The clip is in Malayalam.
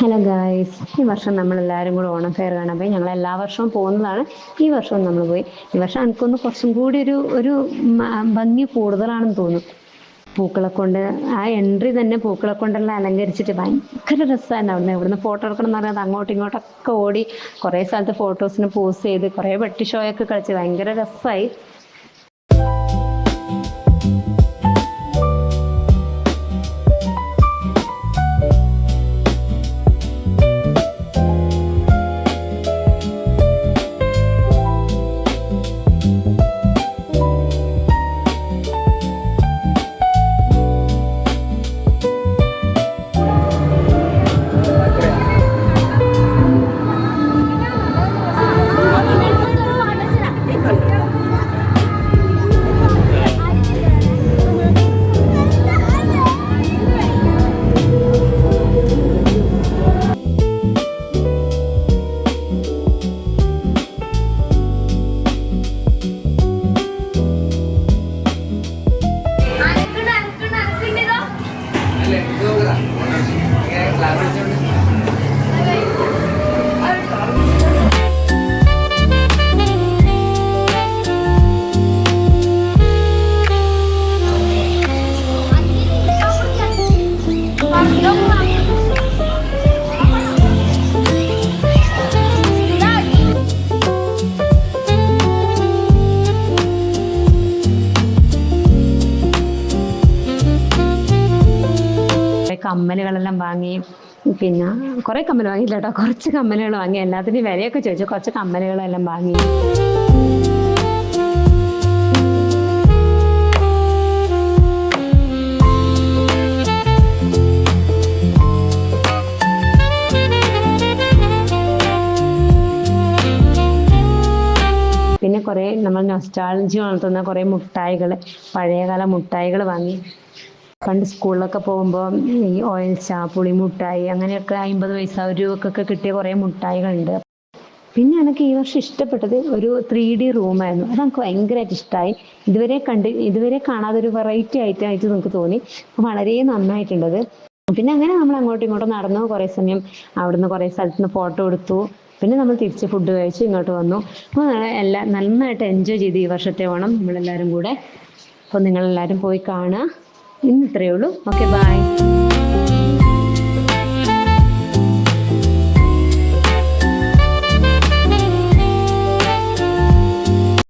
ഹലോ ഗായ്സ്, ഈ വർഷം നമ്മളെല്ലാവരും കൂടെ ഓണം ഫെയർ കാണാൻ പോയി. ഞങ്ങൾ എല്ലാ വർഷവും പോകുന്നതാണ്. ഈ വർഷവും നമ്മൾ പോയി. ഈ വർഷം എനിക്കൊന്ന് കുറച്ചും കൂടി ഒരു ഭംഗി കൂടുതലാണെന്ന് തോന്നും. പൂക്കളെ കൊണ്ട് ആ എൻട്രി തന്നെ പൂക്കളെ കൊണ്ടെല്ലാം അലങ്കരിച്ചിട്ട് ഭയങ്കര രസമായിരുന്നു. ഇവിടുന്ന് ഫോട്ടോ എടുക്കണം എന്ന് പറയുന്നത് അങ്ങോട്ടും ഇങ്ങോട്ടൊക്കെ ഓടി കുറേ സ്ഥലത്ത് ഫോട്ടോസിന് പോസ്റ്റ് ചെയ്ത് കുറേ വെട്ടി ഷോയൊക്കെ കളിച്ച് ഭയങ്കര രസമായി. കമ്മലുകളെല്ലാം വാങ്ങി. പിന്നെ കുറേ കമ്മൽ വാങ്ങിയില്ല കേട്ടോ, കുറച്ച് കമ്മലുകൾ വാങ്ങി. എല്ലാത്തിനും വിലയൊക്കെ ചോദിച്ചു, കുറച്ച് കമ്മലുകളെല്ലാം വാങ്ങി. പിന്നെ കുറേ നമ്മൾ നൊസ്റ്റാൾജി വളർത്തുന്ന കുറേ മുട്ടായികൾ, പഴയകാല മുട്ടായികൾ വാങ്ങി. പണ്ട് സ്കൂളിലൊക്കെ പോകുമ്പോൾ ഈ ഓയിൽച്ച, പുളിമുട്ടായി, അങ്ങനെയൊക്കെ 50 പൈസ, 1 രൂപക്കൊക്കെ കിട്ടിയ കുറേ മുട്ടായികളുണ്ട്. പിന്നെ എനിക്ക് ഈ വർഷം ഇഷ്ടപ്പെട്ടത് ഒരു 3D റൂമായിരുന്നു. അത് എനിക്ക് ഭയങ്കരമായിട്ട് ഇഷ്ടമായി. ഇതുവരെ കാണാതെ ഒരു വെറൈറ്റി ആയിട്ട് നമുക്ക് തോന്നി. വളരെ നന്നായിട്ടുണ്ടത്. പിന്നെ അങ്ങനെ നമ്മൾ അങ്ങോട്ടും ഇങ്ങോട്ടും നടന്നു. കുറേ സമയം അവിടുന്ന് കുറേ സ്ഥലത്ത് നിന്ന് ഫോട്ടോ എടുത്തു. പിന്നെ നമ്മൾ തിരിച്ച് ഫുഡ് കഴിച്ച് ഇങ്ങോട്ട് വന്നു. അപ്പോൾ നന്നായിട്ട് എൻജോയ് ചെയ്തു ഈ വർഷത്തെ ഓണം നമ്മളെല്ലാവരും കൂടെ. അപ്പോൾ നിങ്ങളെല്ലാവരും പോയി കാണുക. ഇന്ന് ഇത്രയേ ഉള്ളൂ. Okay, by.